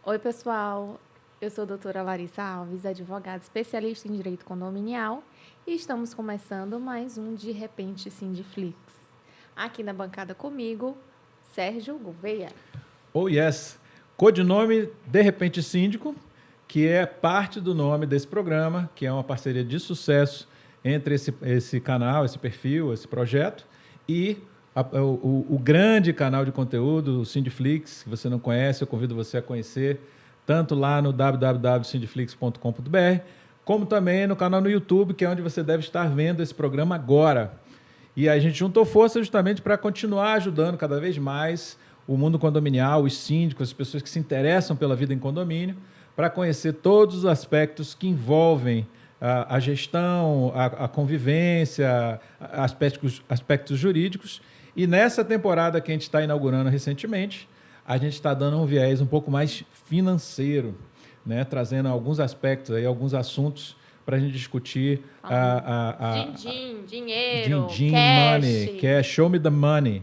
Oi, pessoal. Eu sou a doutora Larissa Alves, advogada especialista em direito condominial, e estamos começando mais um De Repente Sindiflix. Aqui na bancada comigo, Sérgio Gouveia. Oh, yes. Codinome De Repente Síndico, que é parte do nome desse programa, que é uma parceria de sucesso entre esse canal, esse perfil, esse projeto, e o grande canal de conteúdo, o Sindiflix, que você não conhece, eu convido você a conhecer, tanto lá no www.sindiflix.com.br, como também no canal no YouTube, que é onde você deve estar vendo esse programa agora. E a gente juntou força justamente para continuar ajudando cada vez mais o mundo condominial, os síndicos, as pessoas que se interessam pela vida em condomínio, para conhecer todos os aspectos que envolvem a gestão, a convivência, aspectos jurídicos. E nessa temporada que a gente está inaugurando recentemente, a gente está dando um viés um pouco mais financeiro, né? Trazendo alguns aspectos, aí, alguns assuntos para a gente discutir Dinheiro, money, que é show me the money.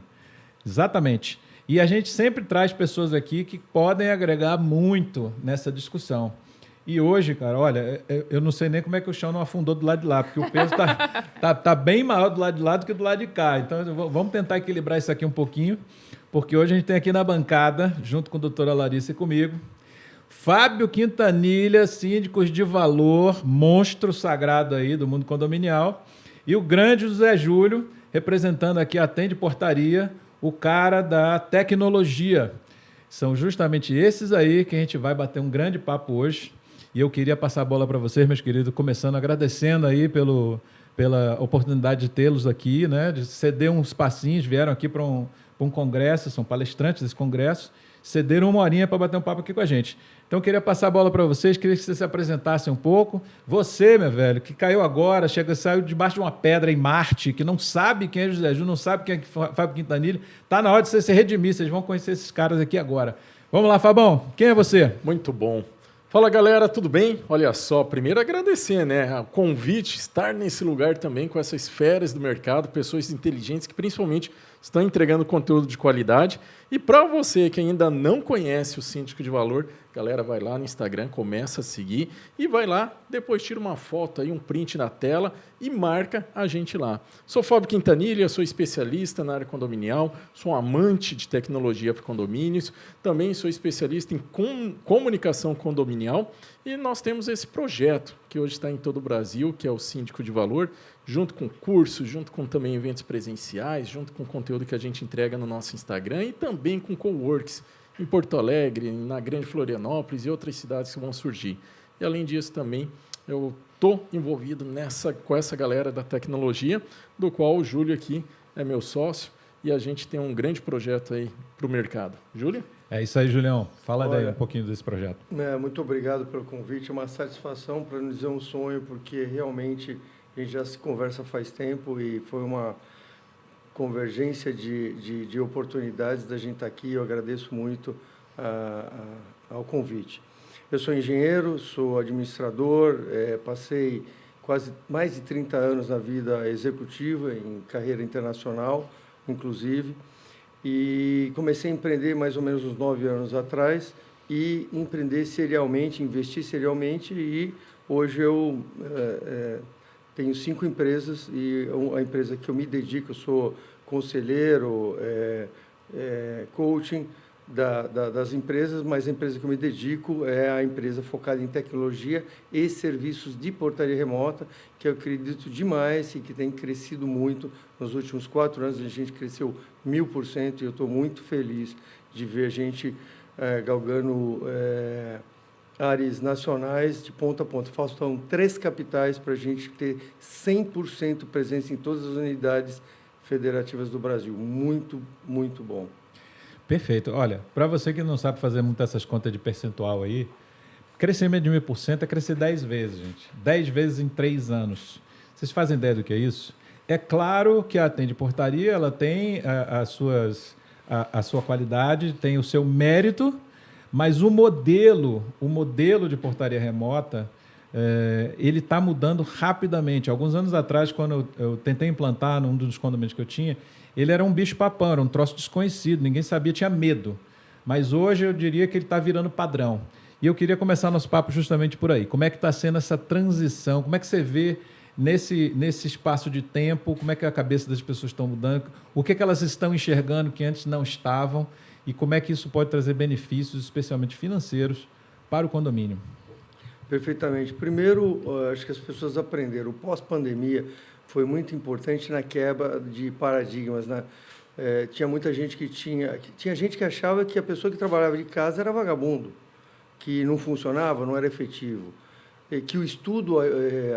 Exatamente. E a gente sempre traz pessoas aqui que podem agregar muito nessa discussão. E hoje, cara, olha, eu não sei nem como é que o chão não afundou do lado de lá, porque o peso tá bem maior do lado de lá do que do lado de cá. Então, vamos tentar equilibrar isso aqui um pouquinho, porque hoje a gente tem aqui na bancada, junto com a doutora Larissa e comigo, Fábio Quintanilha, síndicos de valor, monstro sagrado aí do mundo condominial, e o grande José Júlio, representando aqui a Atende Portaria, o cara da tecnologia. São justamente esses aí que a gente vai bater um grande papo hoje. E eu queria passar a bola para vocês, meus queridos, começando agradecendo aí pela oportunidade de tê-los aqui, né? De ceder uns passinhos, vieram aqui para um congresso, são palestrantes desse congresso, cederam uma horinha para bater um papo aqui com a gente. Então, eu queria passar a bola para vocês, queria que vocês se apresentassem um pouco. Você, meu velho, que caiu agora, saiu debaixo de uma pedra em Marte, que não sabe quem é José Júnior, não sabe quem é Fábio Quintanilha, está na hora de você se redimir, vocês vão conhecer esses caras aqui agora. Vamos lá, Fabão, quem é você? Muito bom. Fala, galera, tudo bem? Olha só, primeiro agradecer, né? O convite, estar nesse lugar também com essas feras do mercado, pessoas inteligentes que principalmente estão entregando conteúdo de qualidade. E para você que ainda não conhece o Síndico de Valor, galera, vai lá no Instagram, começa a seguir e vai lá, depois tira uma foto aí, um print na tela e marca a gente lá. Sou Fábio Quintanilha, sou especialista na área condominial, sou um amante de tecnologia para condomínios, também sou especialista em comunicação condominial e nós temos esse projeto que hoje está em todo o Brasil, que é o Síndico de Valor, junto com cursos, junto com também eventos presenciais, junto com conteúdo que a gente entrega no nosso Instagram e também com coworks em Porto Alegre, na Grande Florianópolis e outras cidades que vão surgir. E, além disso, também eu estou envolvido com essa galera da tecnologia, do qual o Júlio aqui é meu sócio, e a gente tem um grande projeto aí para o mercado. Júlio? É isso aí, Julião. Fala daí um pouquinho desse projeto. Muito obrigado pelo convite. É uma satisfação, para não dizer um sonho, porque realmente a gente já se conversa faz tempo e foi uma convergência de oportunidades da gente estar aqui. Eu agradeço muito ao convite. Eu sou engenheiro, sou administrador, passei quase mais de 30 anos na vida executiva, em carreira internacional, inclusive, e comecei a empreender mais ou menos uns 9 anos atrás e empreender serialmente, investir serialmente, e hoje eu tenho 5 empresas e a empresa que eu me dedico, eu sou conselheiro, coaching das empresas, mas a empresa que eu me dedico é a empresa focada em tecnologia e serviços de portaria remota, que eu acredito demais e que tem crescido muito. Nos últimos 4 anos a gente cresceu 1000% e eu estou muito feliz de ver a gente galgando áreas nacionais de ponta a ponta. Faltam 3 capitais para a gente ter 100% presença em todas as unidades federativas do Brasil. Muito, muito bom. Perfeito. Olha, para você que não sabe fazer muito essas contas de percentual aí, crescimento de 1000% é crescer 10 vezes, gente. 10 vezes em 3 anos. Vocês fazem ideia do que é isso? É claro que a Atende Portaria ela tem a sua qualidade, tem o seu mérito, mas o modelo de portaria remota, ele está mudando rapidamente. Alguns anos atrás, quando eu tentei implantar num dos condomínios que eu tinha, ele era um bicho-papão, era um troço desconhecido, ninguém sabia, tinha medo. mas hoje eu diria que ele está virando padrão. E eu queria começar nosso papo justamente por aí. Como é que está sendo essa transição? Como é que você vê nesse espaço de tempo? Como é que a cabeça das pessoas estão mudando? O que elas estão enxergando que antes não estavam? E como é que isso pode trazer benefícios, especialmente financeiros, para o condomínio? Perfeitamente. Primeiro, acho que as pessoas aprenderam. O pós-pandemia foi muito importante na quebra de paradigmas, né? Tinha muita gente tinha gente que achava que a pessoa que trabalhava de casa era vagabundo, que não funcionava, não era efetivo, e que o estudo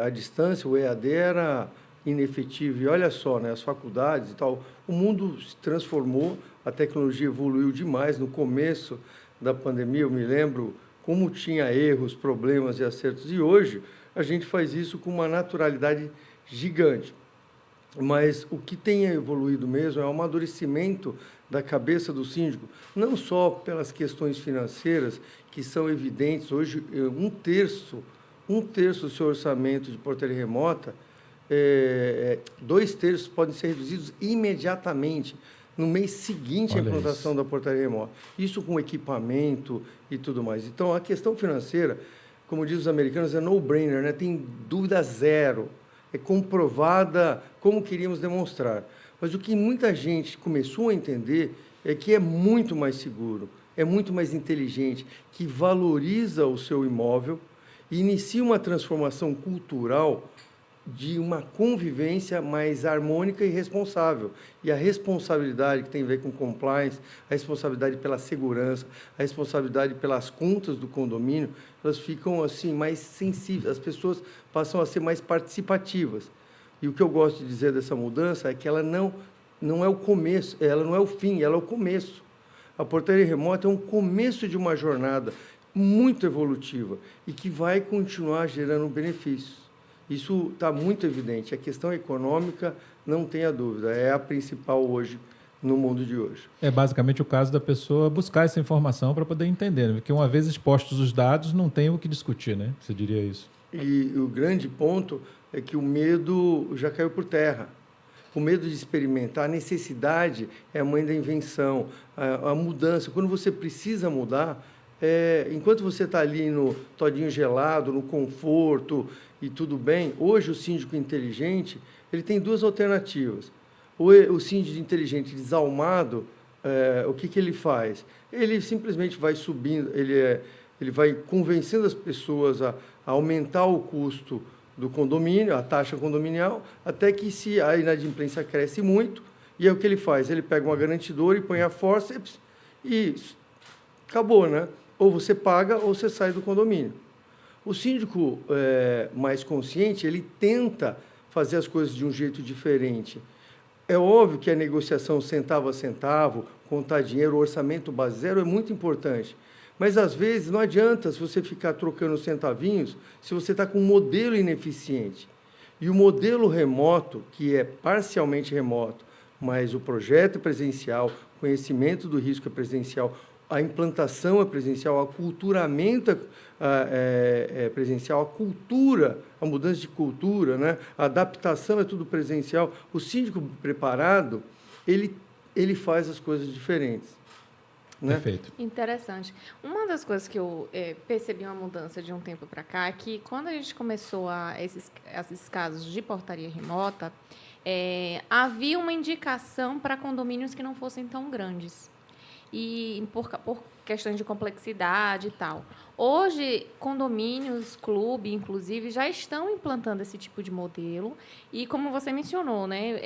à distância, o EAD, era inefetivo. E olha só, né, as faculdades e tal, o mundo se transformou, a tecnologia evoluiu demais. No começo da pandemia, eu me lembro como tinha erros, problemas e acertos, e hoje a gente faz isso com uma naturalidade gigante. Mas o que tem evoluído mesmo é o amadurecimento da cabeça do síndico, não só pelas questões financeiras, que são evidentes. Hoje, um terço do seu orçamento de portaria remota, 2/3 podem ser reduzidos imediatamente, no mês seguinte à implantação da portaria remota. Isso com equipamento e tudo mais. Então, a questão financeira, como dizem os americanos, é no-brainer, né? Tem dúvida zero. É comprovada como queríamos demonstrar. Mas o que muita gente começou a entender é que é muito mais seguro, é muito mais inteligente, que valoriza o seu imóvel e inicia uma transformação cultural de uma convivência mais harmônica e responsável. E a responsabilidade que tem a ver com compliance, a responsabilidade pela segurança, a responsabilidade pelas contas do condomínio, elas ficam assim mais sensíveis, as pessoas passam a ser mais participativas. E o que eu gosto de dizer dessa mudança é que ela não é o começo, ela não é o fim, ela é o começo. A portaria remota é um começo de uma jornada muito evolutiva e que vai continuar gerando benefícios. Isso está muito evidente. A questão econômica, não tenha dúvida, é a principal hoje no mundo de hoje. É basicamente o caso da pessoa buscar essa informação para poder entender, né? Porque uma vez expostos os dados, não tem o que discutir, né? Você diria isso? E o grande ponto é que o medo já caiu por terra. O medo de experimentar, a necessidade é a mãe da invenção, a mudança. Quando você precisa mudar, enquanto você está ali no todinho gelado, no conforto e tudo bem, hoje o síndico inteligente ele tem duas alternativas. O síndico inteligente desalmado, o que ele faz? Ele simplesmente vai subindo, ele vai convencendo as pessoas a aumentar o custo do condomínio, a taxa condominial, até que se a inadimplência cresce muito, e aí o que ele faz? Ele pega uma garantidora e põe a forceps e acabou, né? Ou você paga ou você sai do condomínio. O síndico mais consciente, ele tenta fazer as coisas de um jeito diferente. É óbvio que a negociação centavo a centavo, contar dinheiro, o orçamento base zero é muito importante. Mas, às vezes, não adianta se você ficar trocando centavinhos se você está com um modelo ineficiente. E o modelo remoto, que é parcialmente remoto, mas o projeto é presencial, o conhecimento do risco é presencial, a implantação é presencial, o aculturamento é presencial, a cultura, a mudança de cultura, né? A adaptação é tudo presencial. O síndico preparado, ele faz as coisas diferentes. Né? Perfeito. Interessante. Uma das coisas que eu percebi uma mudança de um tempo para cá é que quando a gente começou esses casos de portaria remota, havia uma indicação para condomínios que não fossem tão grandes. E por questões de complexidade e tal. Hoje, condomínios, clube, inclusive, já estão implantando esse tipo de modelo. E, como você mencionou, né,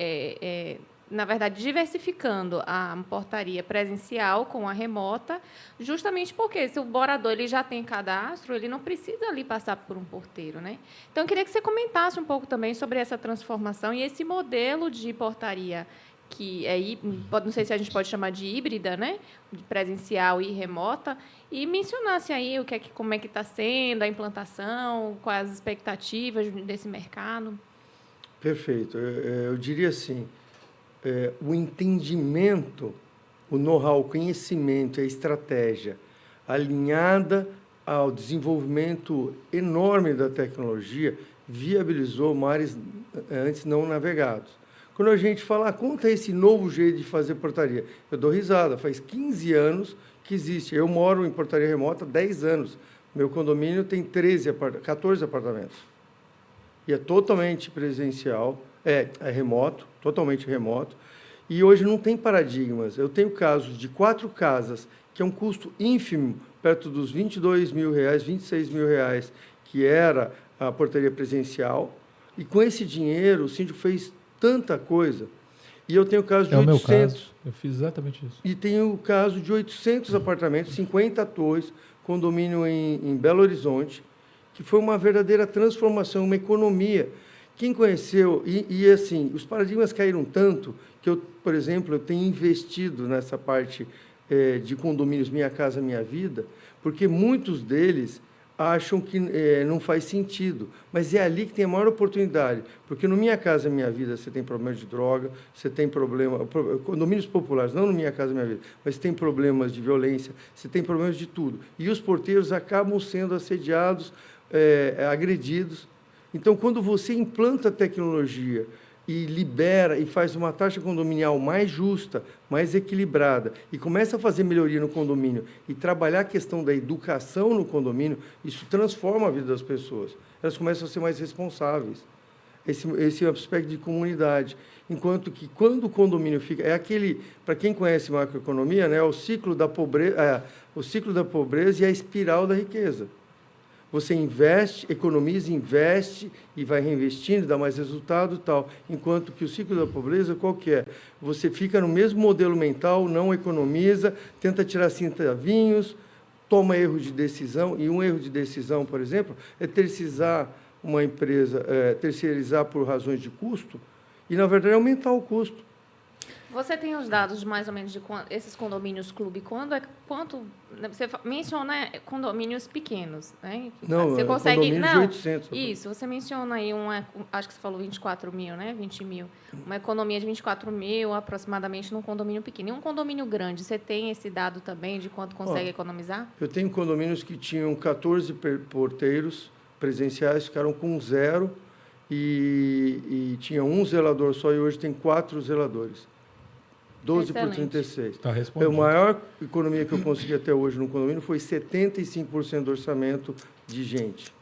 na verdade, diversificando a portaria presencial com a remota, justamente porque se o morador ele já tem cadastro, ele não precisa ali passar por um porteiro, né? Então, eu queria que você comentasse um pouco também sobre essa transformação e esse modelo de portaria que não sei se a gente pode chamar de híbrida, né? De presencial e remota, e mencionasse aí como é que está sendo a implantação, quais as expectativas desse mercado. Perfeito. Eu diria assim, o entendimento, o know-how, o conhecimento, a estratégia alinhada ao desenvolvimento enorme da tecnologia viabilizou mares antes não navegados. Quando a gente fala, conta esse novo jeito de fazer portaria, eu dou risada. Faz 15 anos que existe. Eu moro em portaria remota há 10 anos. Meu condomínio tem 14 apartamentos. E é totalmente presencial, é remoto, totalmente remoto. E hoje não tem paradigmas. Eu tenho casos de 4 casas, que é um custo ínfimo, perto dos R$22 mil, R$26 mil, que era a portaria presencial. E com esse dinheiro, o síndico fez tanta coisa. E eu tenho o caso de 800. É o meu caso. Eu fiz exatamente isso. E tenho o caso de 800 apartamentos, 50 torres, condomínio em Belo Horizonte, que foi uma verdadeira transformação, uma economia. Quem conheceu, e assim, os paradigmas caíram tanto que eu, por exemplo, eu tenho investido nessa parte de condomínios Minha Casa Minha Vida, porque muitos deles acham que não faz sentido, mas é ali que tem a maior oportunidade, porque no Minha Casa Minha Vida você tem problema de droga, você tem condomínios populares, não no Minha Casa Minha Vida, mas você tem problemas de violência, você tem problemas de tudo, e os porteiros acabam sendo assediados, agredidos. Então, quando você implanta tecnologia e libera e faz uma taxa condominial mais justa, mais equilibrada, e começa a fazer melhoria no condomínio e trabalhar a questão da educação no condomínio, isso transforma a vida das pessoas. Elas começam a ser mais responsáveis. Esse aspecto de comunidade. Enquanto que, quando o condomínio fica... É aquele, para quem conhece macroeconomia, né, o ciclo da pobreza e a espiral da riqueza. Você investe, economiza, investe e vai reinvestindo, dá mais resultado e tal. Enquanto que o ciclo da pobreza, qual que é? Você fica no mesmo modelo mental, não economiza, tenta tirar centavinhos, toma erro de decisão. E um erro de decisão, por exemplo, é terceirizar uma empresa, terceirizar por razões de custo, e, na verdade, aumentar o custo. Você tem os dados de mais ou menos de esses condomínios clube? Quanto você menciona condomínios pequenos, né? Não, você consegue condomínios de 800. Isso, você menciona aí acho que você falou 24 mil, né? 20 mil. Uma economia de 24 mil aproximadamente num condomínio pequeno. E um condomínio grande, você tem esse dado também de quanto consegue economizar? Eu tenho condomínios que tinham 14 porteiros presenciais, ficaram com 0 e tinha um zelador só, e hoje tem 4 zeladores. 12 por 36. Está respondido. A maior economia que eu consegui até hoje no condomínio foi 75% do orçamento de gente.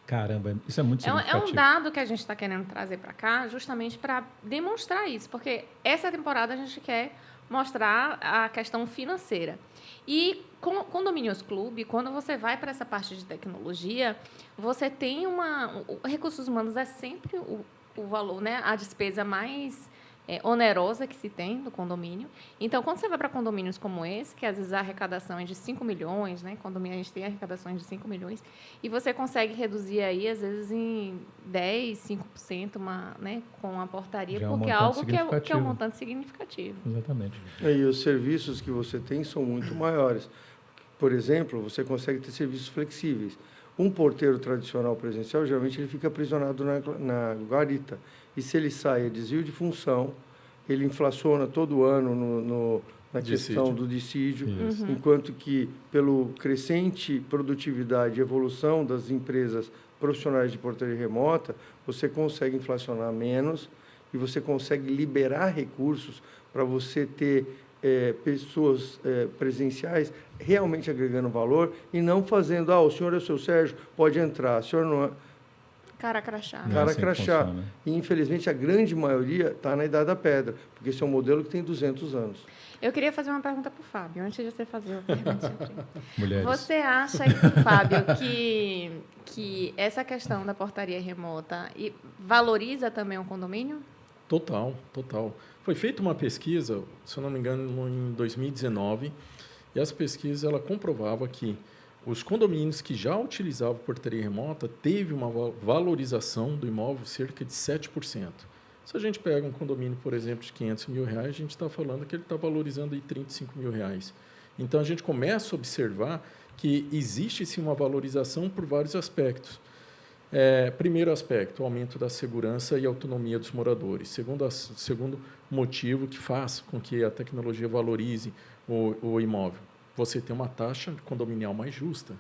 Caramba, isso é muito significativo. É um dado que a gente está querendo trazer para cá justamente para demonstrar isso, porque essa temporada a gente quer mostrar a questão financeira. E com Condomínios Clube, quando você vai para essa parte de tecnologia, você tem recursos humanos é sempre o valor, né, a despesa mais onerosa que se tem no condomínio. Então, quando você vai para condomínios como esse, que às vezes a arrecadação é de 5 milhões, né? Condomínio, a gente tem arrecadações de 5 milhões, e você consegue reduzir aí, às vezes, em 10%, 5%, né? Com a portaria, já porque é algo que é um montante significativo. Exatamente. E os serviços que você tem são muito maiores. Por exemplo, você consegue ter serviços flexíveis. Um porteiro tradicional presencial, geralmente, ele fica aprisionado na guarita. E se ele sai, é desvio de função, ele inflaciona todo ano na questão do dissídio, enquanto que, pelo crescente produtividade e evolução das empresas profissionais de portaria remota, você consegue inflacionar menos e você consegue liberar recursos para você ter pessoas presenciais realmente agregando valor e não fazendo, o senhor é o seu Sérgio, pode entrar, o senhor não é... Cara crachá. Cara crachá. E, infelizmente, a grande maioria está na Idade da Pedra, porque esse é um modelo que tem 200 anos. Eu queria fazer uma pergunta para o Fábio, antes de você fazer a pergunta. Mulheres. Você acha, Fábio, que essa questão da portaria remota valoriza também o condomínio? Total, total. Foi feita uma pesquisa, se eu não me engano, em 2019, e essa pesquisa ela comprovava que os condomínios que já utilizavam portaria remota teve uma valorização do imóvel cerca de 7%. Se a gente pega um condomínio, por exemplo, de R$500 mil, a gente está falando que ele está valorizando aí R$35 mil. Então, a gente começa a observar que existe sim uma valorização por vários aspectos. Primeiro aspecto, o aumento da segurança e autonomia dos moradores. Segundo motivo que faz com que a tecnologia valorize o imóvel. Você tem uma taxa condominial mais justa.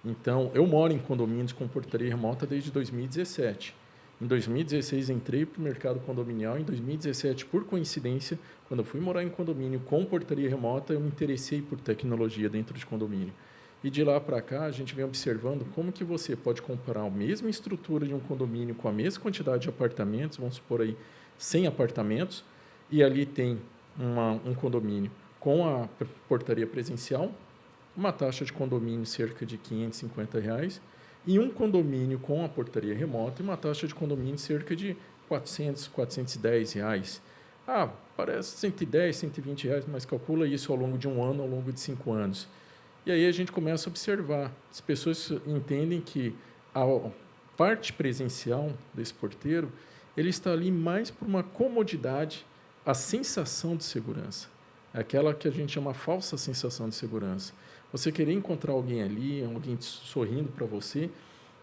Então, eu moro em condomínios com portaria remota desde 2017. Em 2016, entrei para o mercado condominial. Em 2017, por coincidência, quando eu fui morar em condomínio com portaria remota, eu me interessei por tecnologia dentro de condomínio. E de lá para cá, a gente vem observando como que você pode comparar a mesma estrutura de um condomínio com a mesma quantidade de apartamentos, vamos supor aí 100 apartamentos, e ali tem um condomínio com a portaria presencial, uma taxa de condomínio cerca de R$ 550, e um condomínio com a portaria remota e uma taxa de condomínio cerca de R$ 400, R$ 410. Parece 110, R$ 120, mas calcula isso ao longo de um ano, ao longo de 5 anos. E aí a gente começa a observar. As pessoas entendem que a parte presencial desse porteiro, ele está ali mais por uma comodidade, a sensação de segurança. É aquela que a gente chama falsa sensação de segurança. Você querer encontrar alguém ali, alguém sorrindo para você,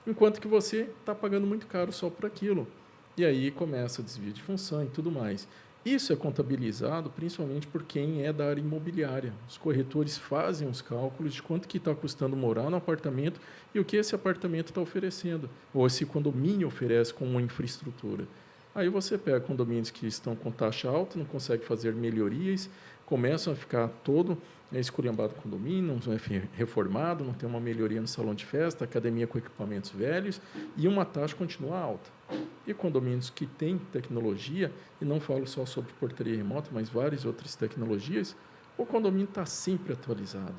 enquanto que você está pagando muito caro só por aquilo. E aí começa o desvio de função e tudo mais. Isso é contabilizado principalmente por quem é da área imobiliária. Os corretores fazem os cálculos de quanto que está custando morar no apartamento e o que esse apartamento está oferecendo, ou esse condomínio oferece como infraestrutura. Aí você pega condomínios que estão com taxa alta, não consegue fazer melhorias, começam a ficar todo esculhambado o condomínio, não é reformado, não tem uma melhoria no salão de festa, academia com equipamentos velhos, e uma taxa continua alta. E condomínios que têm tecnologia, e não falo só sobre portaria remota, mas várias outras tecnologias, o condomínio está sempre atualizado.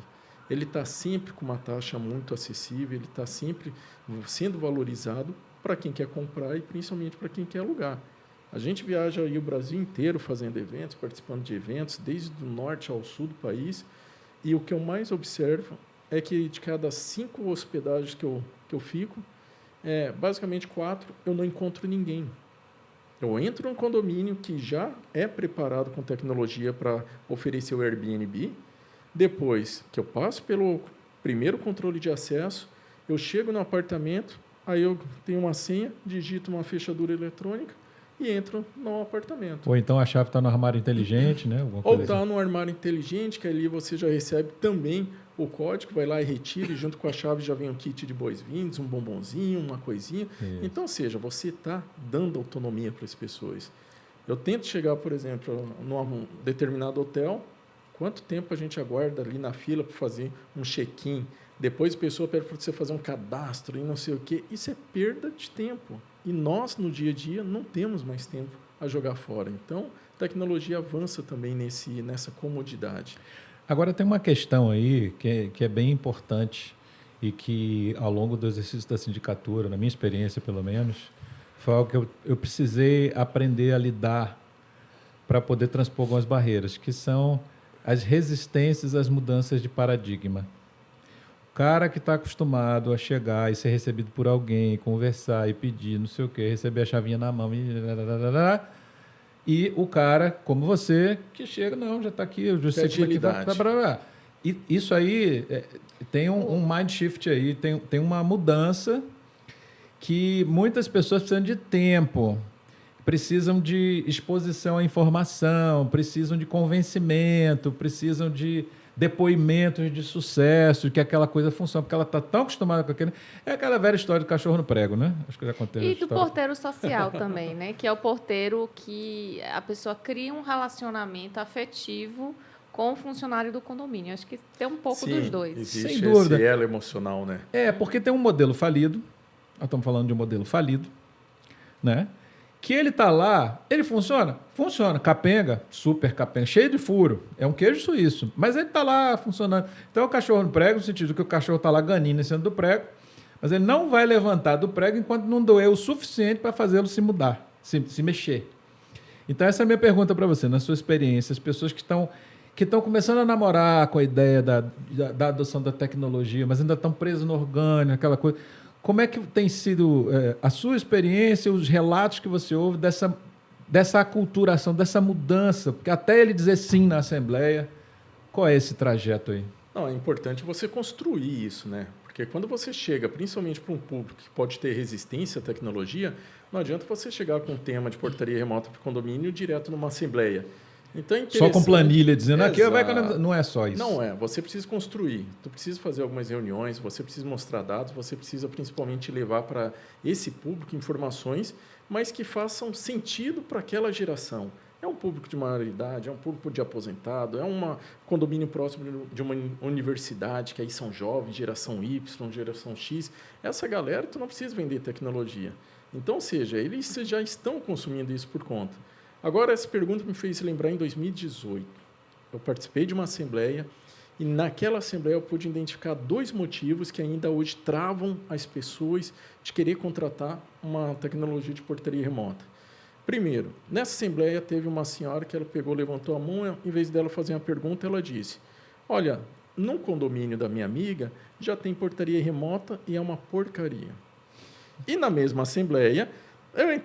Ele está sempre com uma taxa muito acessível, ele está sempre sendo valorizado para quem quer comprar e principalmente para quem quer alugar. A gente viaja aí o Brasil inteiro fazendo eventos, participando de eventos, desde o norte ao sul do país, e o que eu mais observo é que de cada 5 hospedagens que eu fico, basicamente 4, eu não encontro ninguém. Eu entro num condomínio que já é preparado com tecnologia para oferecer o Airbnb, depois que eu passo pelo primeiro controle de acesso, eu chego no apartamento, aí eu tenho uma senha, digito uma fechadura eletrônica e entro no apartamento. Ou então a chave está no armário inteligente, né? Ou está no armário inteligente, que ali você já recebe também o código, vai lá e retira, e junto com a chave já vem um kit de boas-vindas, um bombonzinho, uma coisinha. Isso. Então, ou seja, você está dando autonomia para as pessoas. Eu tento chegar, por exemplo, num determinado hotel, quanto tempo a gente aguarda ali na fila para fazer um check-in? Depois a pessoa pede para você fazer um cadastro e não sei o quê. Isso é perda de tempo. E nós, no dia a dia, não temos mais tempo a jogar fora. Então, a tecnologia avança também nessa comodidade. Agora, tem uma questão aí que é bem importante e que, ao longo do exercício da sindicatura, na minha experiência, pelo menos, foi algo que eu precisei aprender a lidar para poder transpor algumas barreiras, que são as resistências às mudanças de paradigma. O cara que está acostumado a chegar e ser recebido por alguém, conversar e pedir não sei o quê, receber a chavinha na mão e o cara, como você, que chega, não, já está aqui, eu já sei como é que vai. E isso aí tem um mind shift aí, tem uma mudança que muitas pessoas precisam de tempo, precisam de exposição à informação, precisam de convencimento, precisam de depoimentos de sucesso, que aquela coisa funciona, porque ela está tão acostumada com aquele... É aquela velha história do cachorro no prego, né? Acho que já contei. E do porteiro social também, né? Que é o porteiro que a pessoa cria um relacionamento afetivo com o funcionário do condomínio. Acho que tem um pouco dos dois. Existe sem dúvida. Esse elo emocional, né? Porque tem um modelo falido, nós estamos falando de um modelo falido, né? Que ele está lá, ele funciona? Funciona. Capenga, super capenga, cheio de furo. É um queijo suíço. Mas ele está lá funcionando. Então, é o cachorro no prego, no sentido que o cachorro está lá ganindo em cima do prego, mas ele não vai levantar do prego enquanto não doer o suficiente para fazê-lo se mudar, se mexer. Então, essa é a minha pergunta para você, na sua experiência. As pessoas que estão começando a namorar com a ideia da adoção da tecnologia, mas ainda estão presas no orgânico, aquela coisa... Como é que tem sido a sua experiência, os relatos que você ouve dessa aculturação, dessa mudança? Porque até ele dizer sim na Assembleia, qual é esse trajeto aí? Não, é importante você construir isso, né? Porque quando você chega, principalmente para um público que pode ter resistência à tecnologia, não adianta você chegar com um tema de portaria remota para o condomínio direto numa Assembleia. Então, é Só com planilha dizendo aqui, Exato. não é só isso. Não é, você precisa construir, tu precisa fazer algumas reuniões, você precisa mostrar dados, você precisa principalmente levar para esse público informações, mas que façam sentido para aquela geração. É um público de maior idade, é um público de aposentado, é um condomínio próximo de uma universidade, que aí são jovens, geração Y, geração X. Essa galera, tu não precisa vender tecnologia. Então, ou seja, eles já estão consumindo isso por conta. Agora, essa pergunta me fez lembrar em 2018. Eu participei de uma assembleia e naquela assembleia eu pude identificar 2 motivos que ainda hoje travam as pessoas de querer contratar uma tecnologia de portaria remota. Primeiro, nessa assembleia teve uma senhora que ela pegou, levantou a mão, em vez dela fazer uma pergunta, ela disse: olha, no condomínio da minha amiga já tem portaria remota e é uma porcaria. E na mesma assembleia,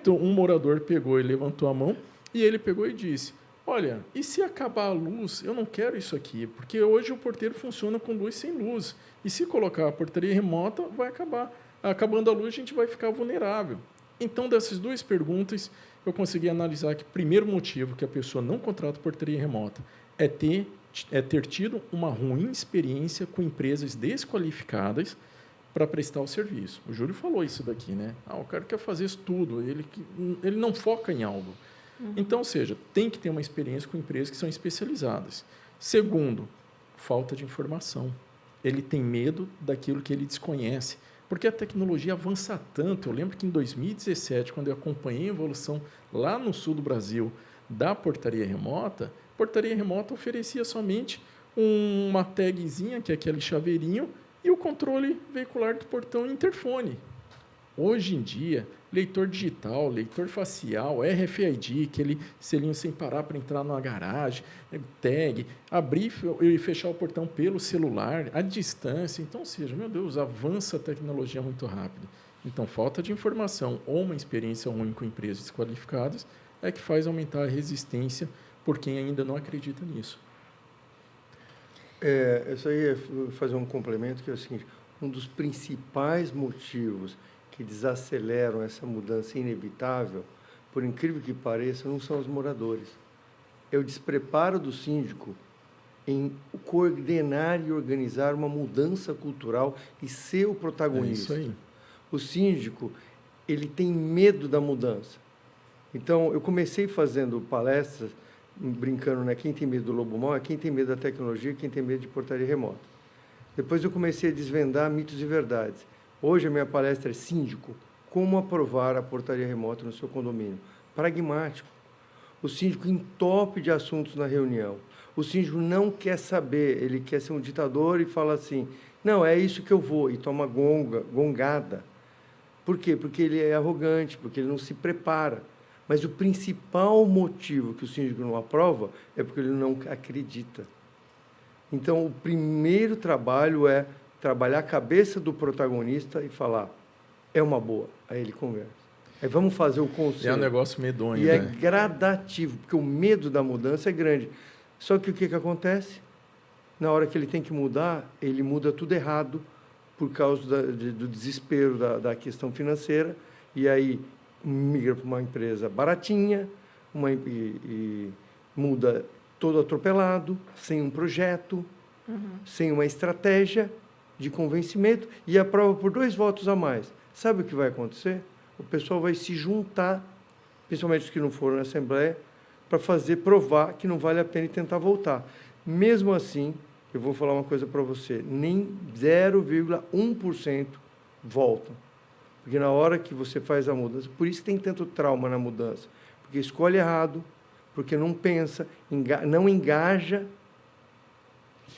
um morador pegou e levantou a mão, e ele pegou e disse: olha, e se acabar a luz? Eu não quero isso aqui, porque hoje o porteiro funciona com luz sem luz. E se colocar a portaria remota, vai acabar. Acabando a luz, a gente vai ficar vulnerável. Então, dessas 2 perguntas, eu consegui analisar que o primeiro motivo que a pessoa não contrata portaria remota é ter tido uma ruim experiência com empresas desqualificadas para prestar o serviço. O Júlio falou isso daqui, né? O cara quer fazer isso tudo, ele não foca em algo. Então, ou seja, tem que ter uma experiência com empresas que são especializadas. Segundo, falta de informação. Ele tem medo daquilo que ele desconhece, porque a tecnologia avança tanto. Eu lembro que em 2017, quando eu acompanhei a evolução lá no sul do Brasil da portaria remota oferecia somente uma tagzinha, que é aquele chaveirinho, e o controle veicular do portão e interfone. Hoje em dia, leitor digital, leitor facial, RFID, aquele selinho sem parar para entrar numa garagem, tag, abrir e fechar o portão pelo celular, à distância. Então, ou seja, meu Deus, avança a tecnologia muito rápido. Então, falta de informação ou uma experiência ruim com empresas desqualificadas é que faz aumentar a resistência por quem ainda não acredita nisso. Isso aí é fazer um complemento, que é o seguinte: um dos principais motivos que desaceleram essa mudança inevitável, por incrível que pareça, não são os moradores. É o despreparo do síndico em coordenar e organizar uma mudança cultural e ser o protagonista. É isso aí. O síndico, ele tem medo da mudança. Então, eu comecei fazendo palestras, brincando, né? Quem tem medo do lobo mau é quem tem medo da tecnologia, quem tem medo de portaria remota. Depois eu comecei a desvendar mitos e verdades. Hoje a minha palestra é síndico, como aprovar a portaria remota no seu condomínio. Pragmático. O síndico entope de assuntos na reunião. O síndico não quer saber, ele quer ser um ditador e fala assim: não, é isso que eu vou, e toma gongada. Por quê? Porque ele é arrogante, porque ele não se prepara. Mas o principal motivo que o síndico não aprova é porque ele não acredita. Então, o primeiro trabalho é trabalhar a cabeça do protagonista e falar: é uma boa. Aí ele conversa. Aí vamos fazer o conselho. É um negócio medonho, e né? é gradativo, porque o medo da mudança é grande. Só que o que acontece? Na hora que ele tem que mudar, ele muda tudo errado por causa do desespero da questão financeira, e aí migra para uma empresa baratinha, e muda todo atropelado, sem um projeto, sem uma estratégia de convencimento, e aprova por 2 votos a mais. Sabe o que vai acontecer? O pessoal vai se juntar, principalmente os que não foram na Assembleia, para provar que não vale a pena e tentar voltar. Mesmo assim, eu vou falar uma coisa para você: nem 0,1% voltam. Porque na hora que você faz a mudança, por isso que tem tanto trauma na mudança, porque escolhe errado, porque não pensa, não engaja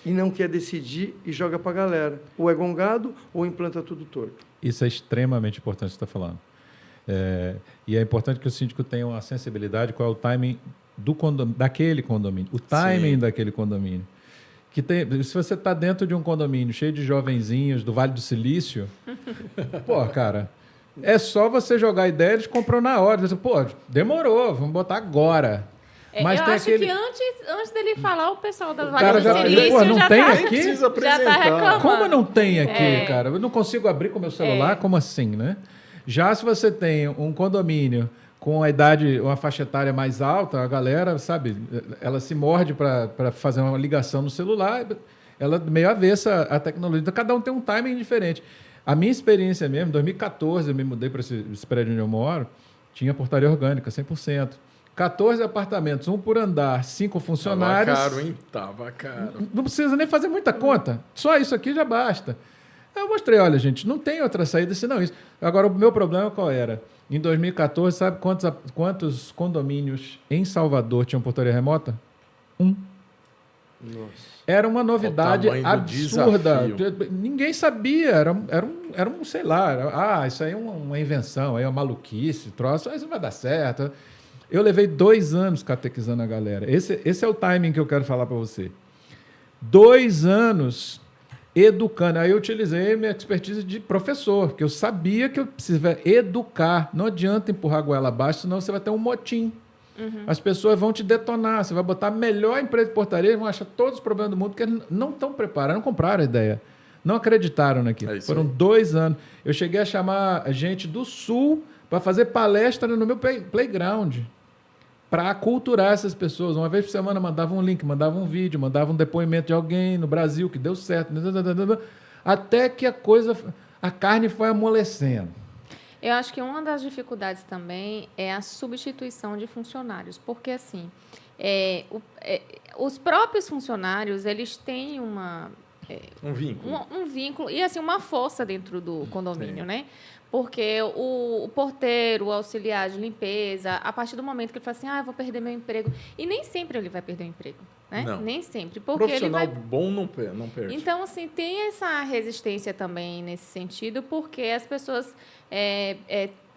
e não quer decidir e joga para a galera. Ou é gongado ou implanta tudo torto. Isso é extremamente importante que você está falando. E é importante que o síndico tenha uma sensibilidade qual é o timing daquele condomínio, o timing daquele condomínio. Se você está dentro de um condomínio cheio de jovenzinhos do Vale do Silício, pô, cara, é só você jogar a ideia, eles compram na hora. Você, pô, demorou, vamos botar agora. Mas eu acho que antes dele falar, o pessoal da Vale do já, Silício pô, não já tem tá, aqui? já tá reclamando. Como não tem aqui, cara? Eu não consigo abrir com o meu celular, como assim, né? Já se você tem um condomínio com a idade, uma faixa etária mais alta, a galera, sabe, ela se morde para fazer uma ligação no celular, ela meio avessa a tecnologia. Então, cada um tem um timing diferente. A minha experiência mesmo, em 2014, eu me mudei para esse prédio onde eu moro, tinha portaria orgânica, 100%. 14 apartamentos, um por andar, 5 funcionários. Tava caro, hein? Tava caro. Não precisa nem fazer muita conta. Só isso aqui já basta. Eu mostrei, olha, gente, não tem outra saída senão isso. Agora, o meu problema qual era? Em 2014, sabe quantos condomínios em Salvador tinham portaria remota? 1. Nossa. Era uma novidade O tamanho do absurda. desafio. Ninguém sabia. Era um, sei lá, isso aí é uma invenção, é uma maluquice, troço, isso vai dar certo. Eu levei 2 anos catequizando a galera. Esse é o timing que eu quero falar para você. 2 anos educando. Aí eu utilizei minha expertise de professor, porque eu sabia que eu precisava educar. Não adianta empurrar a goela abaixo, senão você vai ter um motim. As pessoas vão te detonar. Você vai botar a melhor empresa de portaria, vão achar todos os problemas do mundo, porque eles não estão preparados, não compraram a ideia. Não acreditaram naquilo. Foram 2 anos. Eu cheguei a chamar gente do Sul para fazer palestra no meu playground, para aculturar essas pessoas. Uma vez por semana mandava um link, mandava um vídeo, mandava um depoimento de alguém no Brasil que deu certo, até que a carne foi amolecendo. Eu acho que uma das dificuldades também é a substituição de funcionários, porque assim, os próprios funcionários, eles têm Um vínculo. um vínculo e assim uma força dentro do condomínio, né? Porque o porteiro, o auxiliar de limpeza, a partir do momento que ele fala assim, eu vou perder meu emprego, e nem sempre ele vai perder o emprego, né? Não. Nem sempre, porque Profissional ele vai... bom não perde. Então, assim, tem essa resistência também nesse sentido, porque as pessoas...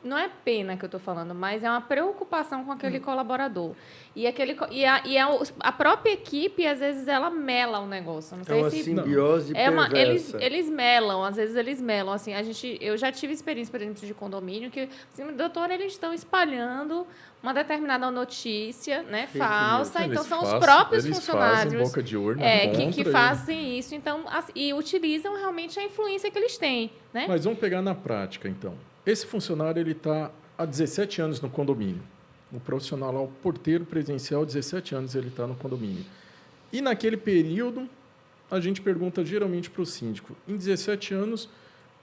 não é pena que eu estou falando, mas é uma preocupação com aquele colaborador. E a própria equipe, às vezes, ela mela o negócio. Não sei uma se simbiose perversa. eles melam, às vezes eles melam. Assim, eu já tive experiência, por exemplo, de condomínio, que, assim, doutor, eles estão espalhando uma determinada notícia, né, falsa. Então, são os próprios funcionários boca de urna que fazem isso. Então, e utilizam realmente a influência que eles têm. Né? Mas vamos pegar na prática, então. Esse funcionário ele está há 17 anos no condomínio. O profissional lá, o porteiro presencial, 17 anos ele está no condomínio. E naquele período, a gente pergunta geralmente para o síndico, em 17 anos,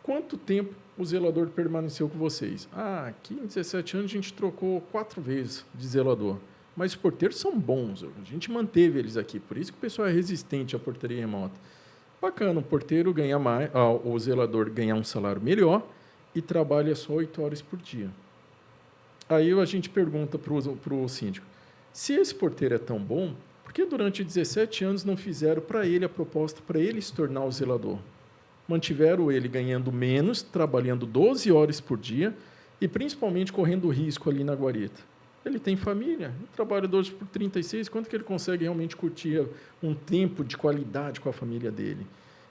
quanto tempo o zelador permaneceu com vocês? Aqui em 17 anos a gente trocou 4 vezes de zelador. Mas os porteiros são bons, a gente manteve eles aqui. Por isso que o pessoal é resistente à portaria remota. Bacana, o porteiro ganha mais, o zelador ganha um salário melhor, e trabalha só 8 horas por dia. Aí a gente pergunta para o síndico, se esse porteiro é tão bom, por que durante 17 anos não fizeram para ele a proposta para ele se tornar o zelador? Mantiveram ele ganhando menos, trabalhando 12 horas por dia e principalmente correndo risco ali na guarita. Ele tem família, ele trabalha 12 por 36, quanto que ele consegue realmente curtir um tempo de qualidade com a família dele?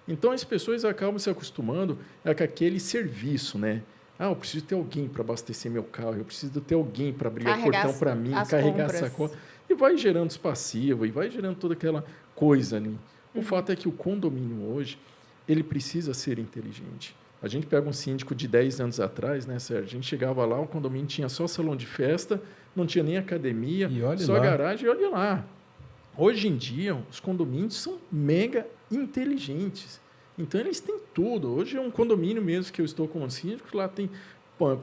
Então, as pessoas acabam se acostumando com aquele serviço, né? Eu preciso ter alguém para abastecer meu carro, eu preciso ter alguém para abrir o portão para mim, carregar essa conta. E vai gerando os passivos, e vai gerando toda aquela coisa ali. O fato é que o condomínio hoje, ele precisa ser inteligente. A gente pega um síndico de 10 anos atrás, né, Sérgio? A gente chegava lá, o condomínio tinha só salão de festa, não tinha nem academia, só garagem, e olha lá. Hoje em dia, os condomínios são mega inteligentes. Então, eles têm tudo. Hoje é um condomínio mesmo que eu estou como síndico, lá tem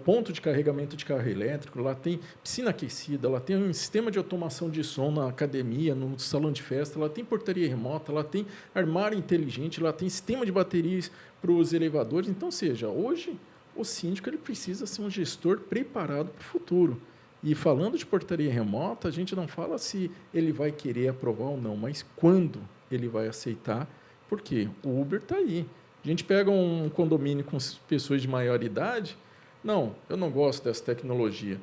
ponto de carregamento de carro elétrico, lá tem piscina aquecida, lá tem um sistema de automação de som na academia, no salão de festa, lá tem portaria remota, lá tem armário inteligente, lá tem sistema de baterias para os elevadores. Então, hoje o síndico ele precisa ser um gestor preparado para o futuro. E falando de portaria remota, a gente não fala se ele vai querer aprovar ou não, mas quando ele vai aceitar, porque o Uber está aí. A gente pega um condomínio com pessoas de maior idade, não, eu não gosto dessa tecnologia.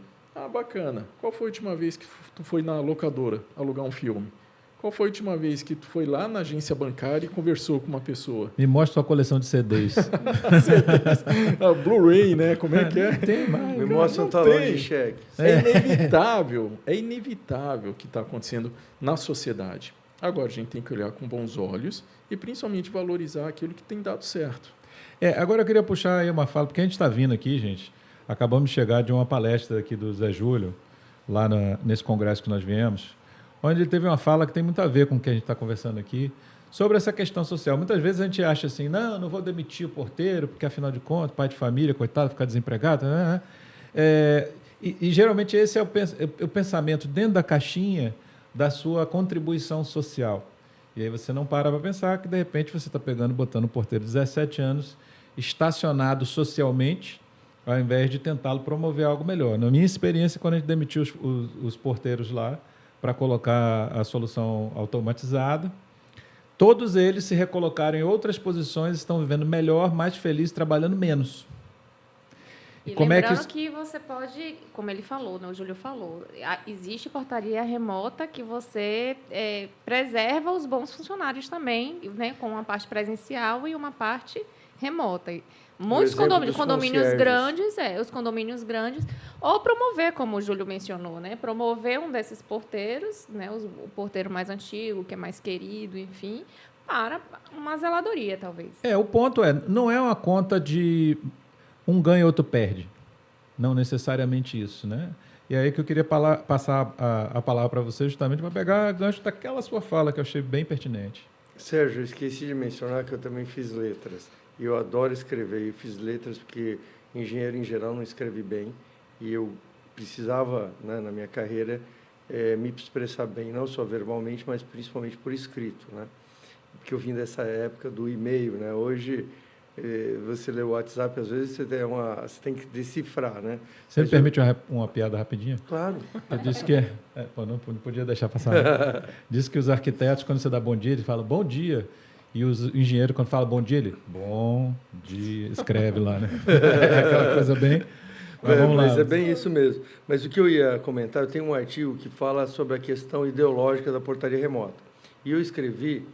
Bacana. Qual foi a última vez que tu foi na locadora alugar um filme? Qual foi a última vez que tu foi lá na agência bancária e conversou com uma pessoa? Me mostra sua coleção de CDs. Blu-ray, né? Como é que é? Tem mais. Me mostra um talão de cheque. É inevitável o que está acontecendo na sociedade. Agora, a gente tem que olhar com bons olhos e, principalmente, valorizar aquilo que tem dado certo. Agora eu queria puxar aí uma fala, porque a gente está vindo aqui, gente, Acabamos de chegar de uma palestra aqui do Zé Júlio, lá nesse congresso que nós viemos, onde ele teve uma fala que tem muito a ver com o que a gente está conversando aqui, sobre essa questão social. Muitas vezes a gente acha assim, não vou demitir o porteiro, porque afinal de contas, pai de família, coitado, ficar desempregado. E geralmente esse é o pensamento dentro da caixinha da sua contribuição social. E aí você não para pensar que, de repente, você está botando um porteiro de 17 anos, estacionado socialmente, ao invés de tentá-lo promover algo melhor. Na minha experiência, quando a gente demitiu os porteiros lá para colocar a solução automatizada, todos eles se recolocaram em outras posições, estão vivendo melhor, mais felizes, trabalhando menos. E lembrando que você pode, como ele falou, né, o Júlio falou, existe portaria remota que você preserva os bons funcionários também, né, com uma parte presencial e uma parte remota. Muitos condomínios grandes, os condomínios grandes, ou promover, como o Júlio mencionou, né, promover um desses porteiros, né, o porteiro mais antigo, que é mais querido, enfim, para uma zeladoria, talvez. O ponto não é uma conta de um ganha e outro perde. Não necessariamente isso, né? E aí que eu queria passar a palavra para você justamente para pegar gancho daquela sua fala que eu achei bem pertinente. Sérgio, eu esqueci de mencionar que eu também fiz letras. E eu adoro escrever. Eu fiz letras porque engenheiro em geral não escreve bem. E eu precisava, né, na minha carreira, me expressar bem, não só verbalmente, mas principalmente por escrito, né? Porque eu vim dessa época do e-mail, né? Hoje você lê o WhatsApp, às vezes você tem que decifrar, né? Você me permite uma piada rapidinha? Claro. Eu disse que não podia deixar passar. Diz que os arquitetos, quando você dá bom dia, eles falam bom dia. E os engenheiros, quando falam bom dia, ele bom dia, escreve lá, né? Aquela coisa bem... Mas vamos lá. Mas é bem isso mesmo. Mas o que eu ia comentar, eu tenho um artigo que fala sobre a questão ideológica da portaria remota. E eu escrevi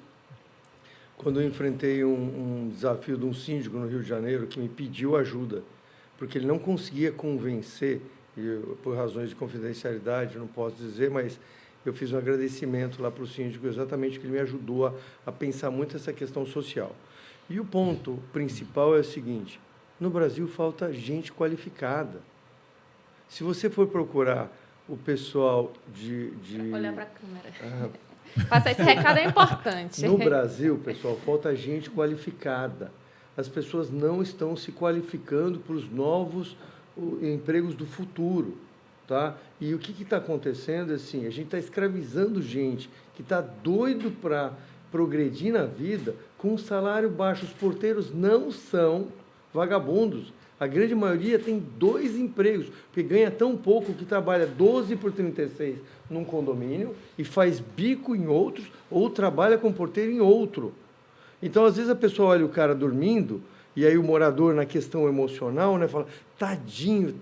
quando eu enfrentei um desafio de um síndico no Rio de Janeiro que me pediu ajuda, porque ele não conseguia convencer, por razões de confidencialidade, não posso dizer, mas eu fiz um agradecimento lá para o síndico, exatamente que ele me ajudou a pensar muito essa questão social. E o ponto principal é o seguinte, no Brasil falta gente qualificada. Se você for procurar o pessoal de... Olhar para a câmera. Passar esse recado é importante. No Brasil, pessoal, falta gente qualificada. As pessoas não estão se qualificando para os novos empregos do futuro, tá? E o que está acontecendo é assim, a gente está escravizando gente que está doido para progredir na vida com um salário baixo. Os porteiros não são vagabundos. A grande maioria tem 2 empregos, porque ganha tão pouco que trabalha 12 por 36 num condomínio e faz bico em outros, ou trabalha com porteiro em outro. Então, às vezes, a pessoa olha o cara dormindo, e aí o morador, na questão emocional, né, fala, tadinho,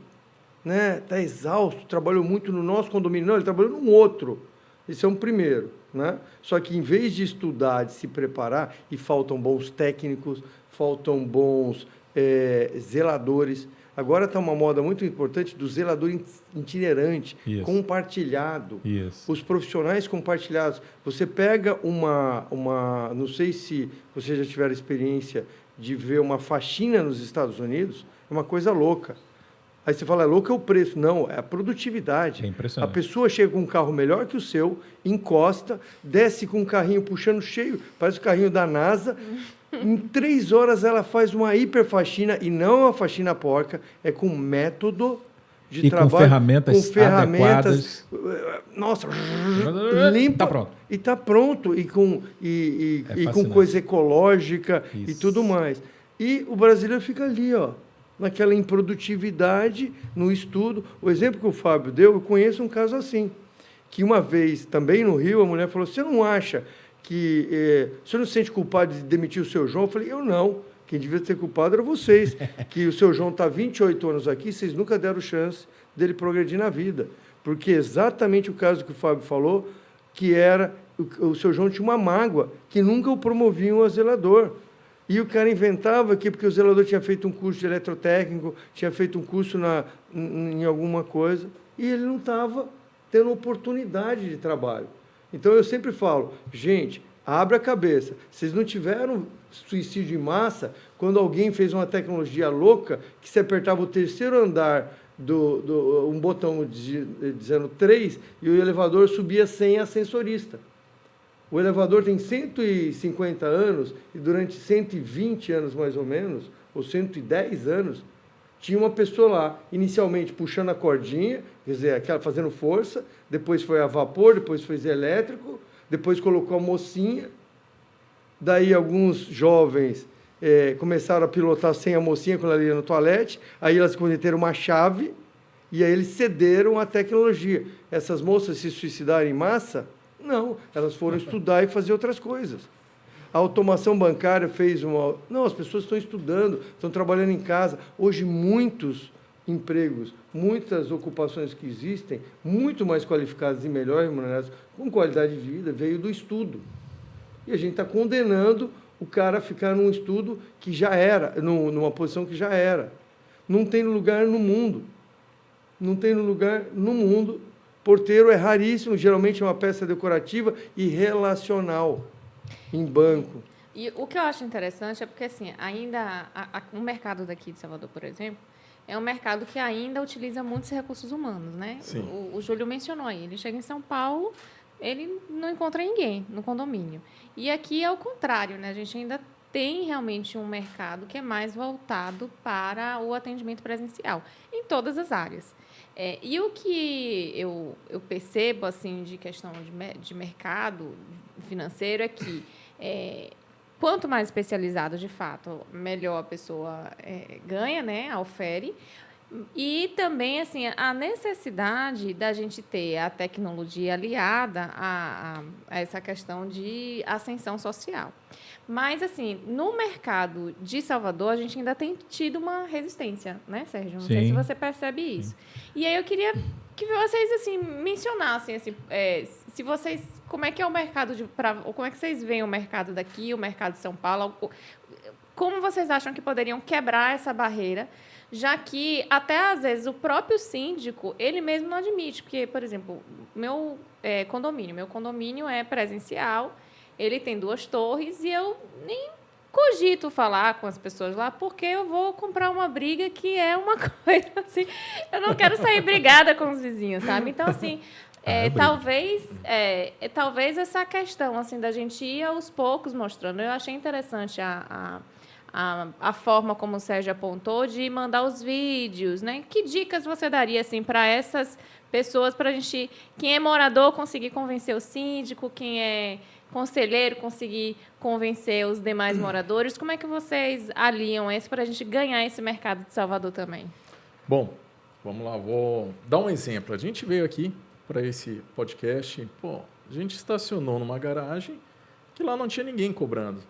né, tá exausto, trabalhou muito no nosso condomínio. Não, ele trabalhou num outro. Esse é um primeiro, né? Só que, em vez de estudar, de se preparar, e faltam bons técnicos, faltam bons zeladores. Agora está uma moda muito importante do zelador itinerante, Isso. Compartilhado. Isso. Os profissionais compartilhados. Você pega não sei se vocês já tiveram experiência de ver uma faxina nos Estados Unidos, é uma coisa louca. Aí você fala, é louco é o preço. Não, é a produtividade. É impressionante. A pessoa chega com um carro melhor que o seu, encosta, desce com um carrinho puxando cheio, parece o carrinho da NASA. Em 3 horas ela faz uma hiperfaxina, e não é uma faxina porca, é com método de trabalho. Com ferramentas adequadas. Nossa, limpa. Tá pronto. E está pronto, e com coisa ecológica. Isso. E tudo mais. E o brasileiro fica ali, ó, naquela improdutividade, no estudo. O exemplo que o Fábio deu, eu conheço um caso assim, que uma vez, também no Rio, a mulher falou, você não acha que você não se sente culpado de demitir o seu João? Eu falei, eu não. Quem devia ter culpado era vocês, que o seu João está 28 anos aqui, vocês nunca deram chance dele progredir na vida. Porque exatamente o caso que o Fábio falou, que era, o seu João tinha uma mágoa, que nunca o promoviam a zelador. E o cara inventava que, porque o zelador tinha feito um curso de eletrotécnico, tinha feito um curso em alguma coisa, e ele não estava tendo oportunidade de trabalho. Então, eu sempre falo, gente, abre a cabeça. Vocês não tiveram suicídio em massa Quando alguém fez uma tecnologia louca, que se apertava o terceiro andar um botão dizendo 3 e o elevador subia sem ascensorista. O elevador tem 150 anos e durante 120 anos mais ou menos, ou 110 anos, tinha uma pessoa lá, inicialmente puxando a cordinha, quer dizer, aquela fazendo força, depois foi a vapor, depois foi elétrico, depois colocou a mocinha. Daí alguns jovens começaram a pilotar sem a mocinha quando ela ia no toalete, aí elas cometeram uma chave e aí eles cederam à tecnologia. Essas moças se suicidaram em massa? Não, elas foram estudar e fazer outras coisas. A automação bancária fez uma... Não, as pessoas estão estudando, estão trabalhando em casa. Hoje, muitos empregos, muitas ocupações que existem, muito mais qualificadas e melhor remuneradas, com qualidade de vida, veio do estudo. E a gente está condenando o cara a ficar num estudo que já era, numa posição que já era. Não tem lugar no mundo. Não tem lugar no mundo. Porteiro é raríssimo, geralmente é uma peça decorativa e relacional em banco. E o que eu acho interessante é porque, assim, ainda o mercado daqui de Salvador, por exemplo, é um mercado que ainda utiliza muitos recursos humanos, né? Sim. O Júlio mencionou aí, ele chega em São Paulo, ele não encontra ninguém no condomínio. E aqui é o contrário, né? A gente ainda tem realmente um mercado que é mais voltado para o atendimento presencial, em todas as áreas. E o que eu percebo, assim, de questão de mercado financeiro é que quanto mais especializado, de fato, melhor a pessoa ganha, né, ofere. E também, assim, a necessidade da gente ter a tecnologia aliada a essa questão de ascensão social. Mas, assim, no mercado de Salvador, a gente ainda tem tido uma resistência, né, Sérgio? Não sei se você percebe isso. E aí eu queria que vocês, assim, mencionassem, assim, se vocês... Como é que é o mercado como é que vocês veem o mercado daqui, o mercado de São Paulo? Como vocês acham que poderiam quebrar essa barreira, já que até, às vezes, o próprio síndico, ele mesmo não admite, porque, por exemplo, meu condomínio é presencial, ele tem 2 torres e eu nem cogito falar com as pessoas lá, porque eu vou comprar uma briga que é uma coisa assim, eu não quero sair brigada com os vizinhos, sabe? Então, assim, talvez essa questão assim da gente ir aos poucos mostrando. Eu achei interessante a forma como o Sérgio apontou de mandar os vídeos, né? Que dicas você daria assim para essas pessoas, para a gente, quem é morador, conseguir convencer o síndico, quem é conselheiro, conseguir convencer os demais moradores? Como é que vocês aliam isso para a gente ganhar esse mercado de Salvador também? Bom, vamos lá, vou dar um exemplo. A gente veio aqui para esse podcast, a gente estacionou numa garagem que lá não tinha ninguém cobrando.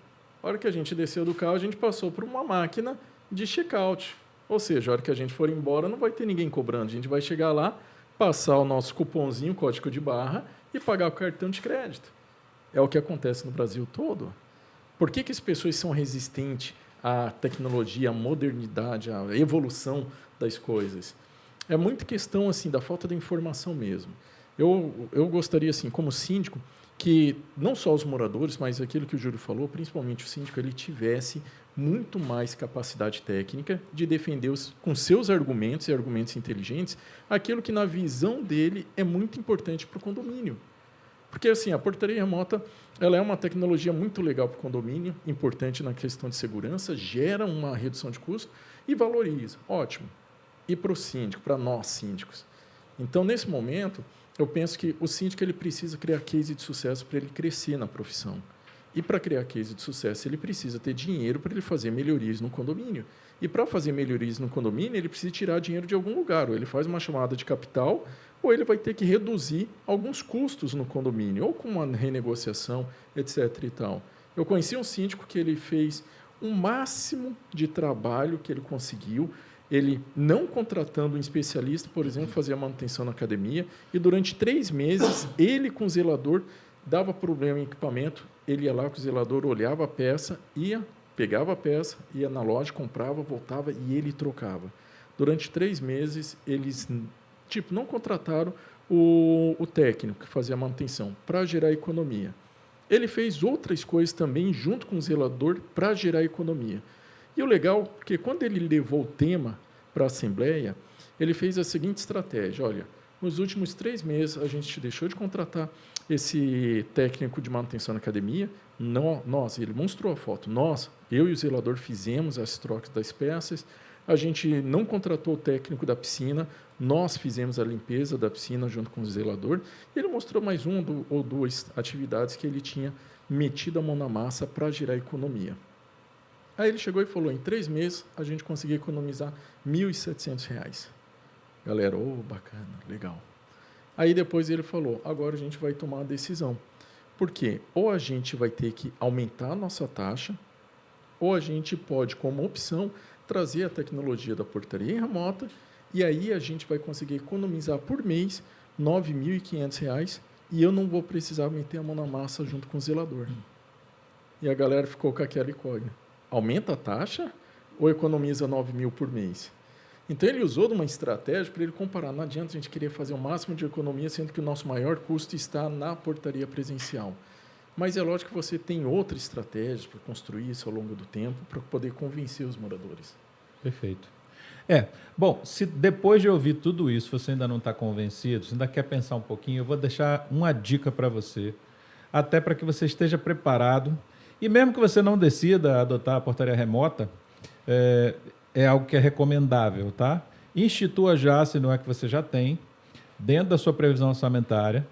A hora que a gente desceu do carro, a gente passou por uma máquina de check-out. Ou seja, a hora que a gente for embora, não vai ter ninguém cobrando. A gente vai chegar lá, passar o nosso cupomzinho, código de barra, e pagar o cartão de crédito. É o que acontece no Brasil todo. Por que as pessoas são resistentes à tecnologia, à modernidade, à evolução das coisas? É muito questão assim, da falta de informação mesmo. Eu gostaria, assim, como síndico, que não só os moradores, mas aquilo que o Júlio falou, principalmente o síndico, ele tivesse muito mais capacidade técnica de defender com seus argumentos e argumentos inteligentes aquilo que, na visão dele, é muito importante para o condomínio. Porque, assim, a portaria remota ela é uma tecnologia muito legal para o condomínio, importante na questão de segurança, gera uma redução de custo e valoriza. Ótimo. E para o síndico, para nós síndicos? Então, nesse momento, eu penso que o síndico ele precisa criar case de sucesso para ele crescer na profissão. E para criar case de sucesso, ele precisa ter dinheiro para ele fazer melhorias no condomínio. E para fazer melhorias no condomínio, ele precisa tirar dinheiro de algum lugar. Ou ele faz uma chamada de capital, ou ele vai ter que reduzir alguns custos no condomínio, ou com uma renegociação, etc. e tal. Eu conheci um síndico que ele fez o máximo de trabalho que ele conseguiu, ele não contratando um especialista, por exemplo, fazia manutenção na academia, e durante 3 meses, ele com o zelador, dava problema em equipamento, ele ia lá com o zelador, olhava a peça, pegava a peça, ia na loja, comprava, voltava e ele trocava. Durante 3 meses, eles não contrataram o técnico que fazia a manutenção para gerar economia. Ele fez outras coisas também junto com o zelador para gerar economia. E o legal é que quando ele levou o tema para a Assembleia, ele fez a seguinte estratégia: olha, nos últimos 3 meses a gente deixou de contratar esse técnico de manutenção na academia. Ele mostrou a foto. Eu e o zelador fizemos as trocas das peças. A gente não contratou o técnico da piscina. Nós fizemos a limpeza da piscina junto com o zelador. Ele mostrou mais ou 2 atividades que ele tinha metido a mão na massa para gerar economia. Aí ele chegou e falou: em 3 meses a gente conseguiu economizar R$ 1.700. Galera, bacana, legal. Aí depois ele falou: agora a gente vai tomar a decisão. Por quê? Ou a gente vai ter que aumentar a nossa taxa, ou a gente pode, como opção, trazer a tecnologia da portaria remota, e aí a gente vai conseguir economizar por mês R$ 9.500, e eu não vou precisar meter a mão na massa junto com o zelador. E a galera ficou com aquela incógnita: aumenta a taxa ou economiza 9 mil por mês? Então, ele usou de uma estratégia para ele comparar. Não adianta a gente querer fazer o máximo de economia, sendo que o nosso maior custo está na portaria presencial. Mas é lógico que você tem outra estratégia para construir isso ao longo do tempo, para poder convencer os moradores. Perfeito. Bom, se depois de ouvir tudo isso você ainda não está convencido, você ainda quer pensar um pouquinho, eu vou deixar uma dica para você, até para que você esteja preparado. E mesmo que você não decida adotar a portaria remota, é algo que é recomendável, tá? Institua já, se não é que você já tem, dentro da sua previsão orçamentária,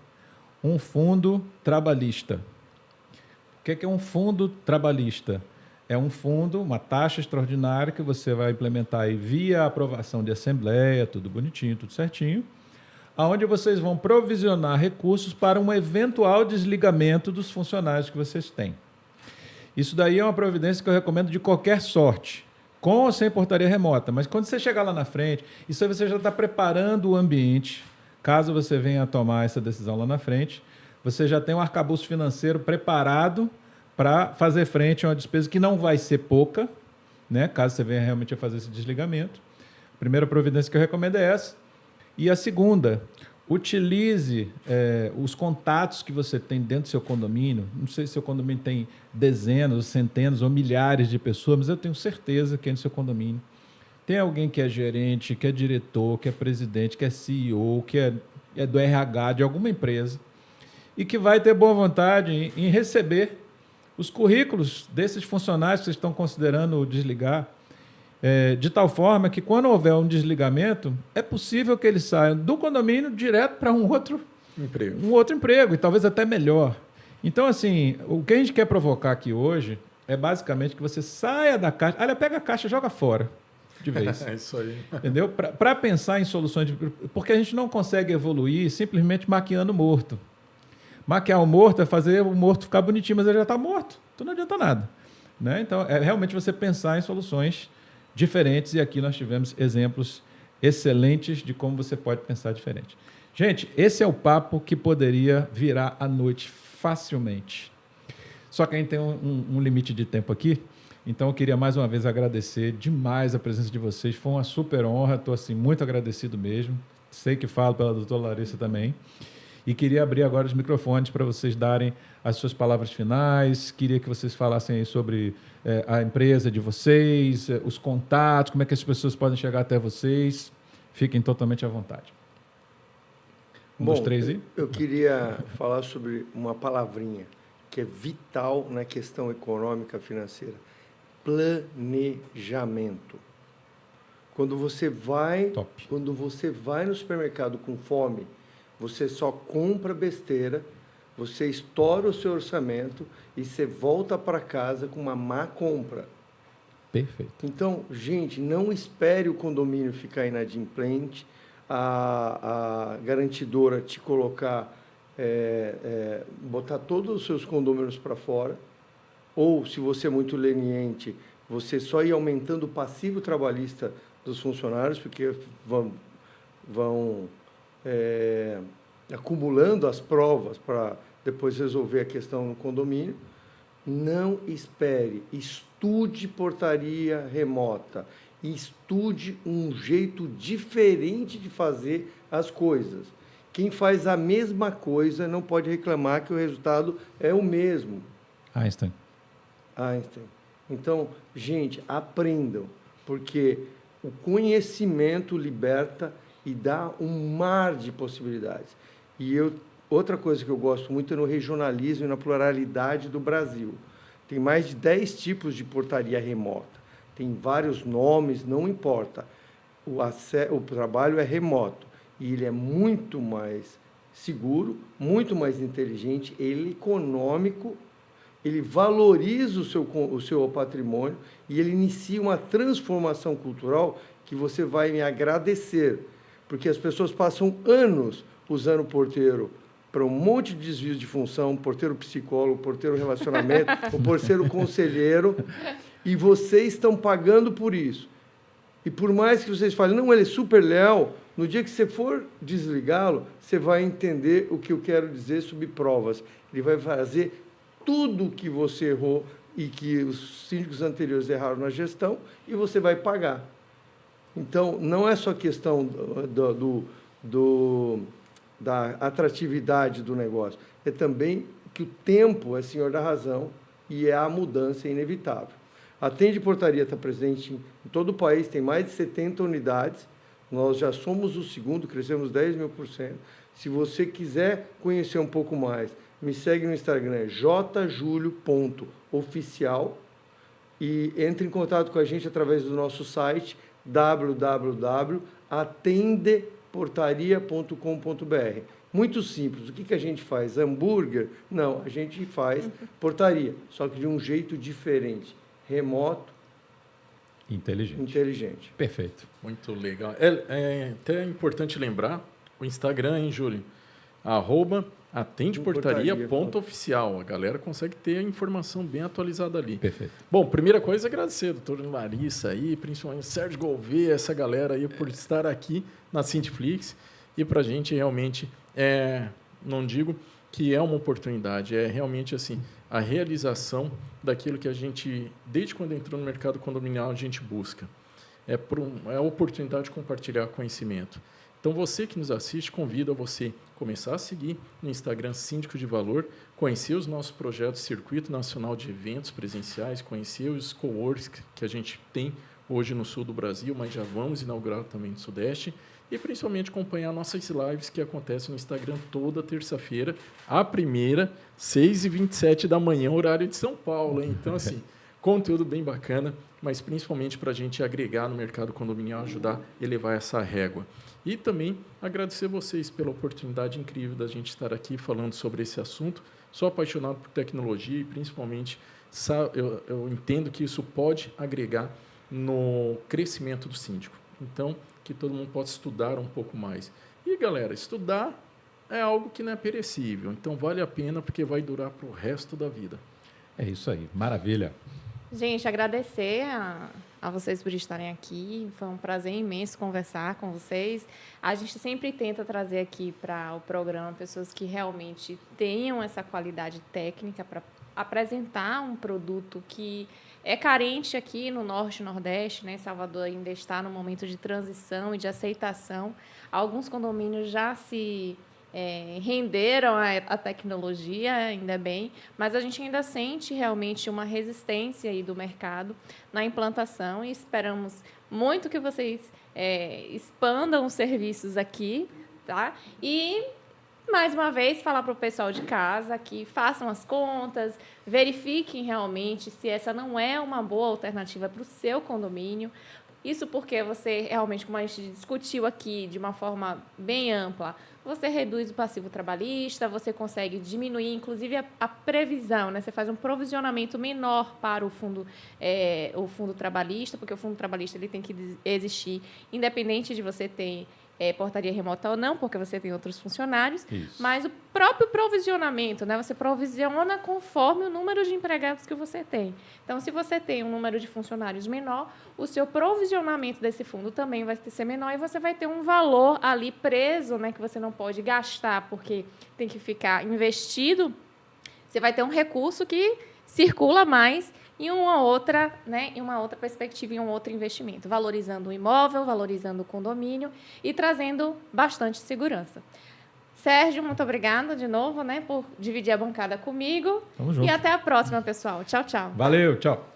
um fundo trabalhista. O que é um fundo trabalhista? É um fundo, uma taxa extraordinária que você vai implementar aí via aprovação de assembleia, tudo bonitinho, tudo certinho, aonde vocês vão provisionar recursos para um eventual desligamento dos funcionários que vocês têm. Isso daí é uma providência que eu recomendo de qualquer sorte, com ou sem portaria remota. Mas quando você chegar lá na frente, isso aí você já está preparando o ambiente, caso você venha a tomar essa decisão lá na frente, você já tem um arcabouço financeiro preparado para fazer frente a uma despesa que não vai ser pouca, né, caso você venha realmente a fazer esse desligamento. A primeira providência que eu recomendo é essa. E a segunda, utilize os contatos que você tem dentro do seu condomínio. Não sei se seu condomínio tem dezenas, centenas ou milhares de pessoas, mas eu tenho certeza que no seu condomínio tem alguém que é gerente, que é diretor, que é presidente, que é CEO, que é do RH de alguma empresa e que vai ter boa vontade em receber os currículos desses funcionários que vocês estão considerando desligar, de tal forma que, quando houver um desligamento, é possível que eles saiam do condomínio direto para um outro emprego, e talvez até melhor. Então, assim, o que a gente quer provocar aqui hoje é basicamente que você saia da caixa. Olha, pega a caixa e joga fora de vez. É isso aí. Entendeu? Para pensar em soluções. Porque a gente não consegue evoluir simplesmente maquiando o morto. Maquiar o morto é fazer o morto ficar bonitinho, mas ele já está morto. Então não adianta nada. Né? Então, é realmente você pensar em soluções diferentes, e aqui nós tivemos exemplos excelentes de como você pode pensar diferente. Gente, esse é o papo que poderia virar à noite facilmente. Só que a gente tem um limite de tempo aqui, então eu queria mais uma vez agradecer demais a presença de vocês. Foi uma super honra, estou assim, muito agradecido mesmo. Sei que falo pela doutora Larissa também. E queria abrir agora os microfones para vocês darem as suas palavras finais. Queria que vocês falassem aí sobre a empresa de vocês, os contatos, como é que as pessoas podem chegar até vocês. Fiquem totalmente à vontade. Bom, eu queria falar sobre uma palavrinha que é vital na questão econômica financeira: planejamento. Quando você vai no supermercado com fome, você só compra besteira, você estoura o seu orçamento e você volta para casa com uma má compra. Perfeito. Então, gente, não espere o condomínio ficar inadimplente, a garantidora te colocar, botar todos os seus condôminos para fora, ou, se você é muito leniente, você só ir aumentando o passivo trabalhista dos funcionários, porque vão acumulando as provas para depois resolver a questão no condomínio. Não espere, estude portaria remota, estude um jeito diferente de fazer as coisas. Quem faz a mesma coisa não pode reclamar que o resultado é o mesmo. Einstein. Então, gente, aprendam, porque o conhecimento liberta e dá um mar de possibilidades. Outra coisa que eu gosto muito é no regionalismo e na pluralidade do Brasil. Tem mais de 10 tipos de portaria remota. Tem vários nomes, não importa. O trabalho é remoto e ele é muito mais seguro, muito mais inteligente, ele é econômico, ele valoriza o seu patrimônio e ele inicia uma transformação cultural que você vai me agradecer, porque as pessoas passam anos usando o porteiro para um monte de desvios de função, porteiro psicólogo, porteiro relacionamento, o porteiro conselheiro, e vocês estão pagando por isso. E por mais que vocês falem, não, ele é super leal, no dia que você for desligá-lo, você vai entender o que eu quero dizer sobre provas. Ele vai fazer tudo que você errou e que os síndicos anteriores erraram na gestão e você vai pagar. Então, não é só questão da atratividade do negócio, é também que o tempo é senhor da razão e a mudança é inevitável. A Atende Portaria está presente em todo o país, tem mais de 70 unidades, nós já somos o segundo, crescemos 10.000%. Se você quiser conhecer um pouco mais, me segue no Instagram, jjulio.oficial, e entre em contato com a gente através do nosso site, www.atendeportaria.com.br. Muito simples. O que a gente faz? Hambúrguer? Não, a gente faz portaria, só que de um jeito diferente. Remoto, inteligente. Perfeito. Muito legal. É até importante lembrar o Instagram, hein, Júlio? @atendeportaria.oficial. A galera consegue ter a informação bem atualizada ali. Perfeito. Bom, primeira coisa, agradecer a doutora Larissa aí, principalmente o Sérgio Gouveia, essa galera aí por estar aqui na Sindiflix. E para a gente realmente, não digo que é uma oportunidade, é realmente assim, a realização daquilo que a gente, desde quando entrou no mercado condominial, a gente busca. É a oportunidade de compartilhar conhecimento. Então, você que nos assiste, convido a você começar a seguir no Instagram Síndico de Valor, conhecer os nossos projetos Circuito Nacional de Eventos Presenciais, conhecer os coworks que a gente tem hoje no sul do Brasil, mas já vamos inaugurar também no Sudeste, e principalmente acompanhar nossas lives que acontecem no Instagram toda terça-feira, a primeira, 6h27 da manhã, horário de São Paulo, hein? Então, assim, conteúdo bem bacana, mas principalmente para a gente agregar no mercado condominial, ajudar a elevar essa régua. E também agradecer vocês pela oportunidade incrível da gente estar aqui falando sobre esse assunto. Sou apaixonado por tecnologia e, principalmente, eu entendo que isso pode agregar no crescimento do síndico. Então, que todo mundo possa estudar um pouco mais. E, galera, estudar é algo que não é perecível. Então, vale a pena porque vai durar para o resto da vida. É isso aí. Maravilha. Gente, agradecer a vocês por estarem aqui. Foi um prazer imenso conversar com vocês. A gente sempre tenta trazer aqui para o programa pessoas que realmente tenham essa qualidade técnica para apresentar um produto que é carente aqui no Norte e Nordeste, né? Salvador ainda está no momento de transição e de aceitação. Alguns condomínios já se renderam à tecnologia, ainda bem, mas a gente ainda sente realmente uma resistência aí do mercado na implantação e esperamos muito que vocês expandam os serviços aqui, tá? E, mais uma vez, falar para o pessoal de casa que façam as contas, verifiquem realmente se essa não é uma boa alternativa para o seu condomínio. Isso porque você realmente, como a gente discutiu aqui de uma forma bem ampla, você reduz o passivo trabalhista, você consegue diminuir, inclusive, a previsão, né? Você faz um provisionamento menor para o fundo trabalhista, porque o fundo trabalhista ele tem que existir, independente de você ter portaria remota ou não, porque você tem outros funcionários. Isso. Mas o próprio provisionamento, né? Você provisiona conforme o número de empregados que você tem. Então, se você tem um número de funcionários menor, o seu provisionamento desse fundo também vai ser menor e você vai ter um valor ali preso, né? Que você não pode gastar porque tem que ficar investido. Você vai ter um recurso que circula mais em uma outra, né, em uma outra perspectiva, em um outro investimento, valorizando o imóvel, valorizando o condomínio e trazendo bastante segurança. Sérgio, muito obrigada de novo, né, por dividir a bancada comigo. Tamo junto. E até a próxima, pessoal. Tchau, tchau. Valeu, tchau.